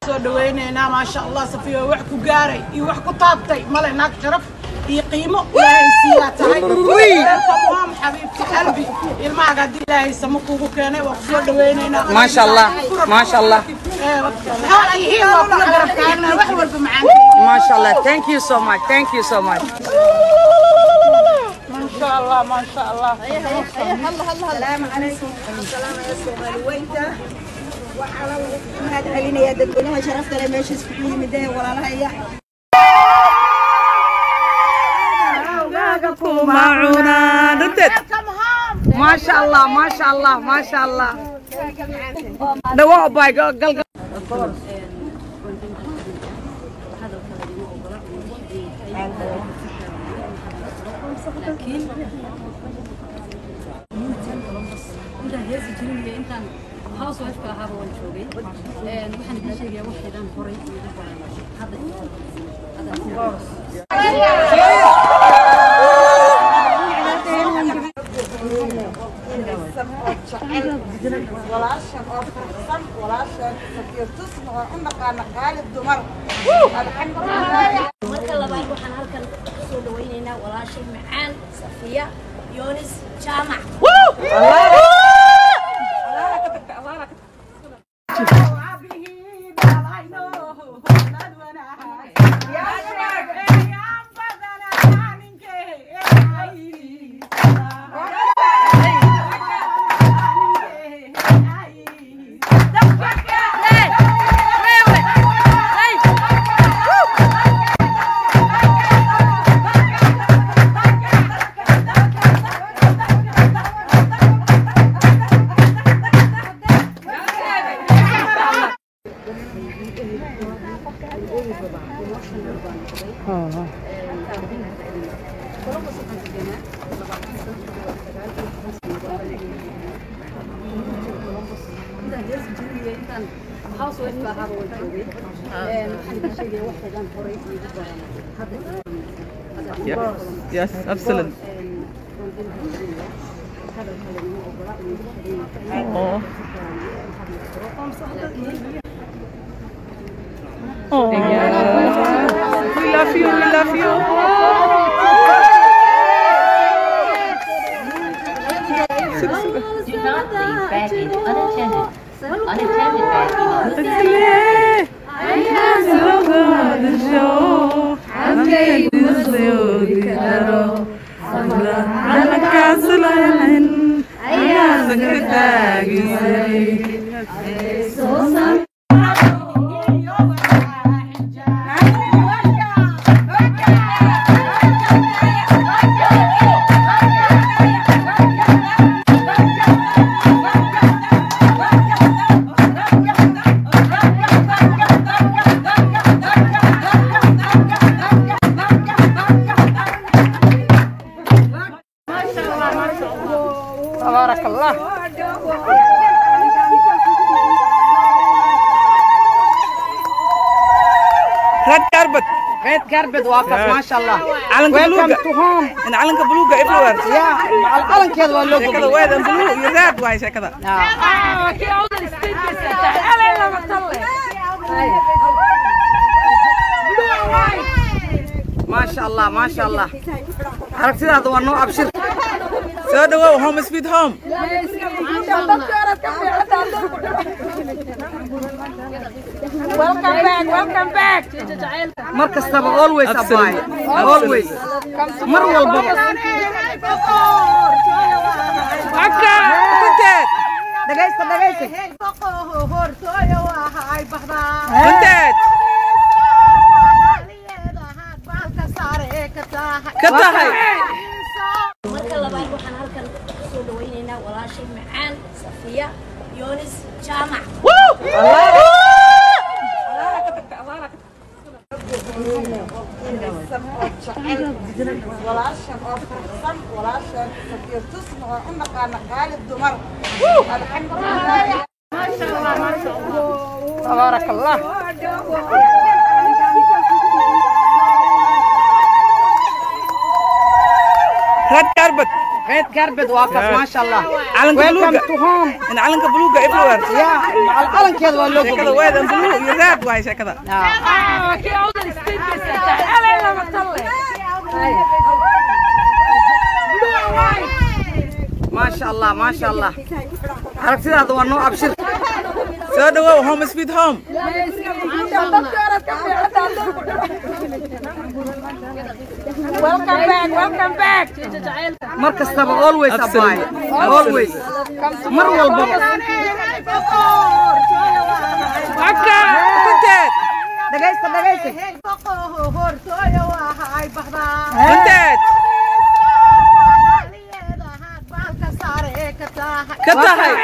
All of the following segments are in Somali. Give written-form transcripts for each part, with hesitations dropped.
soo dhaweynayna ma sha Allah safiyo wax ku gaaray iyo wax ku taabtay male naag sharaf iyo qiimo ilaahay siyaa tahay tamam xabiibti qalbi ilmaaga ilaahay sama kugu keenay wax soo dhaweynayna ma sha Allah ma sha Allah wax walba macaan ma sha Allah thank you so much ما شاء الله ما شاء الله السلام عليكم السلام يا سومالي وينت وعلى هذا علينا يا دكتور شرفت لي ماشي سكولي مديه ولا لها يا ما شاء الله ما شاء الله ما شاء الله دواء باي قل لكن انت هيسي جرين انت خلاص واقف كهذا وانشوفي waxaan ka sheegay waxaan horay hada marka labaad waxaan halkan soo dhaweynaynaa walaashay macaan Safiya Yunis Jaamac Yes, absolutely. Oh. Oh. We love you. We love you. Do not leave baggage unattended. Unattended baggage. I can so good the show. I'm going to do the I'm a castle and I am a good bag. So تبارك الله. red carpet واقف ما شاء الله. علنك بلوغة. علنك بلوغة everywhere. يا علن كذا واللوجو. كذا وايد بلوغ يزاد وايد كذا. ما شاء الله ما شاء الله. عرفت هذا هو النوع أبشر. سودا هو home sweet home. welcome back welcome back مركز تبع always أباي always مر والبابا. أكا كنتت دقيقة كنتت كتاهي marka labaad waxaan halkan soo dhaweynaynaa walaashay macaan Safiya Yunis Jaamac تبارك الله. red carpet red carpet واقف ما شاء الله علنك welcome بلوغة to home إن علنك بلوغة everywhere يا العلن كذا ولا شكله وين بلوغ يراد واي شكله ما شاء الله ما شاء الله عرفت هذا ونوع أبشر سو دو هوم سويت هوم welcome back مركز تبع always أباي always مر والبابا دقيقة كنتت كتاهي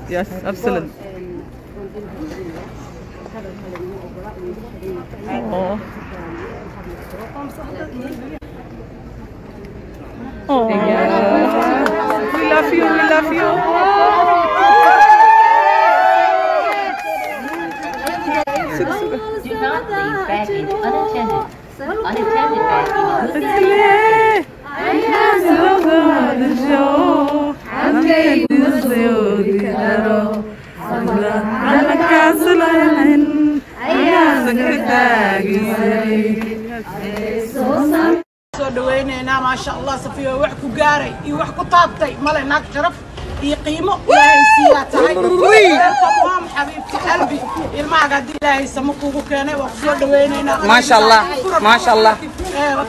Yes, absolutely. Oh, we love you, we love you. Do not leave baggage unattended. Unattended baggage is soo dhaweynayna ma sha Allah safiyo wax ku gaaray iyo wax ku taabtay male naag sharaf iyo qiimo ilaahay siiya tahay welcome xabiibti qalbi ilmaaga hadii ilaahay sama kugu keenay wax soo dhaweynayna ما شاء الله ما شاء الله wax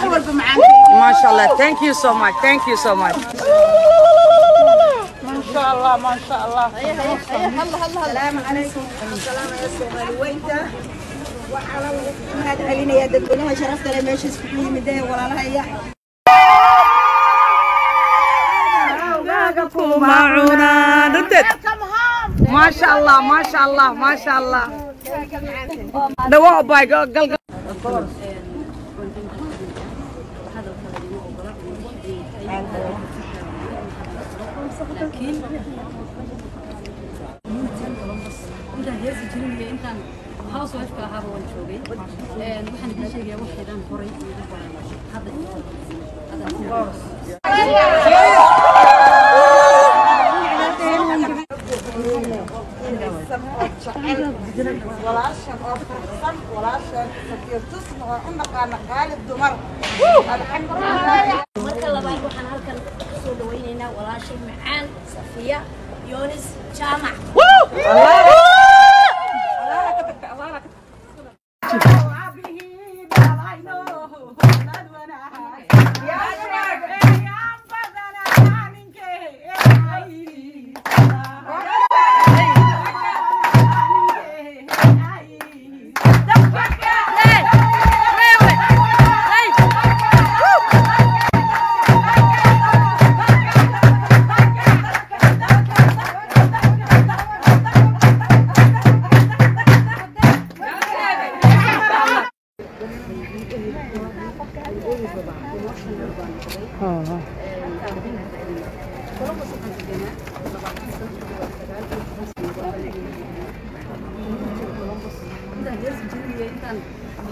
walba macaan ما شاء الله thank you so much ما شاء الله ما شاء الله السلام عليكم السلام يا سومالي وينتا وعلى هذا علينا يا دكتور شرفت لي ماشي اسمي مديه ولا لها يا ما شاء الله ما شاء الله ما شاء الله دواء باي قل intaan heesi jirin iyo intaan house wife ka ahaa waan joogay waxaan idin sheegayaa wax xidhan horay iyo hadda marka labaad waxaan halkan soo dhaweynaynaa walaashay macaan Safiya Yunis Jaamac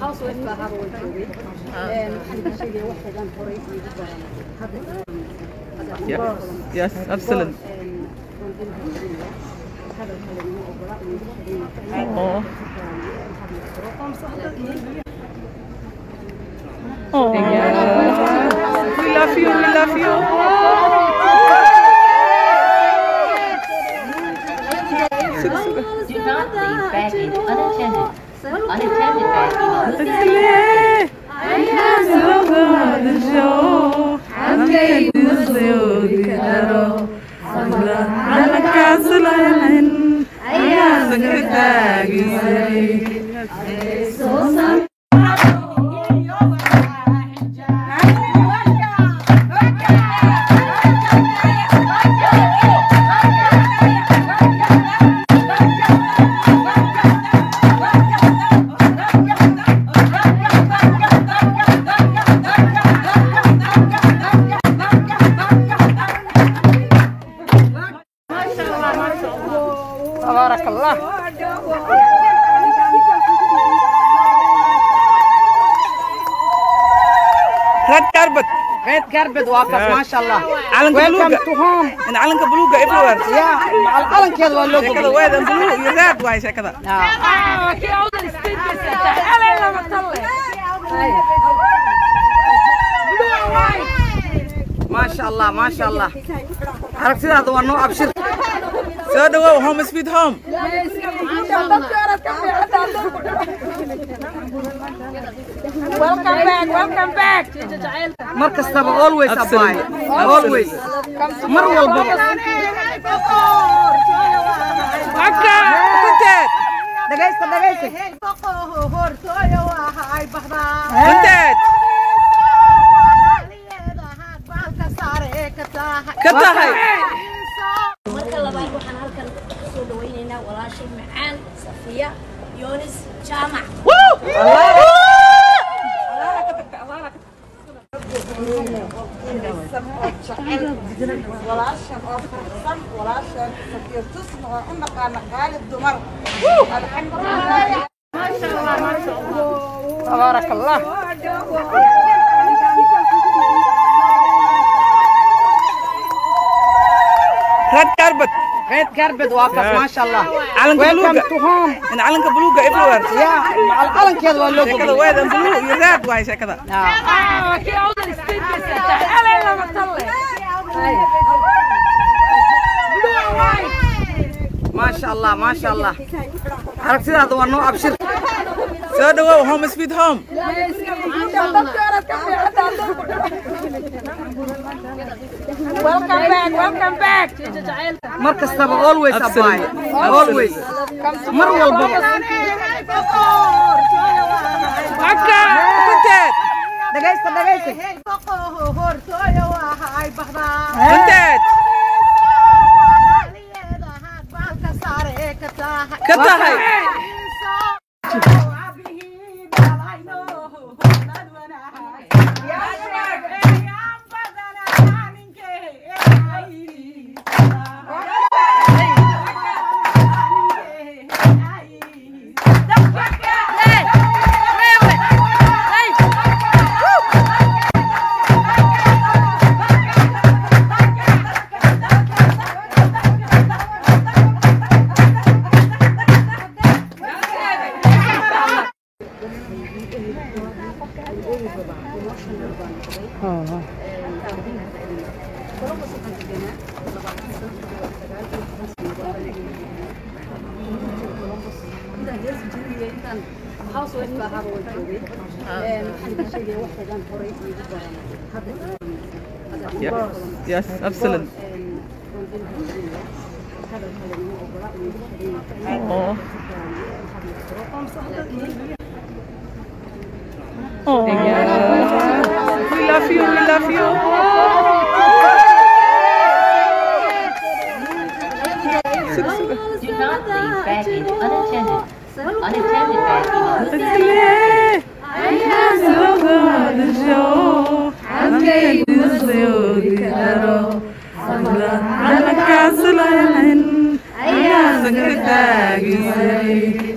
house wife ka ahaa waan joogay waxaan idin sheegayaa wax xidhan horay iyo hadda Yes, absolutely. Oh, we love you, we love you. Suk, suk. other channel. Unattended bag in the تبارك الله. red carpet واقف ما شاء الله. علنك بلوغة. أنا علنك بلوغة everywhere. يا العلن كذا ولا كذا وايد بلوغ يزاد وايد كذا. ما شاء الله ما شاء الله. عرفت هذا هو النوع أبشر. سو هوم سويت هوم. welcome back. مركز تبع always أباي always. مر والبابا. أكا كنتت. دقيقة. كنتت. كتاهي. marka labaad waxaan halkan soo dhaweynaynaa walaashay macaan Safiya Yoonis Jaamac. تبارك الله. red carpet واقف ما شاء الله. علنك بلوغة. أنا علنك بلوغة everywhere. يا العلن كذا ولا كذا وايد بلوغ يزاد وايد كذا. ما شاء الله ما شاء الله. عرفت هذا هو النوع أبشر. سو هوم سويت هوم. welcome back. مركز تبع always أباي always. مر والبابا. أكا كنتت. دقيقة. كنتت. كتاهي. Yes, absolutely. Oh, we love you. Do not leave baggage unattended. Unattended baggage in the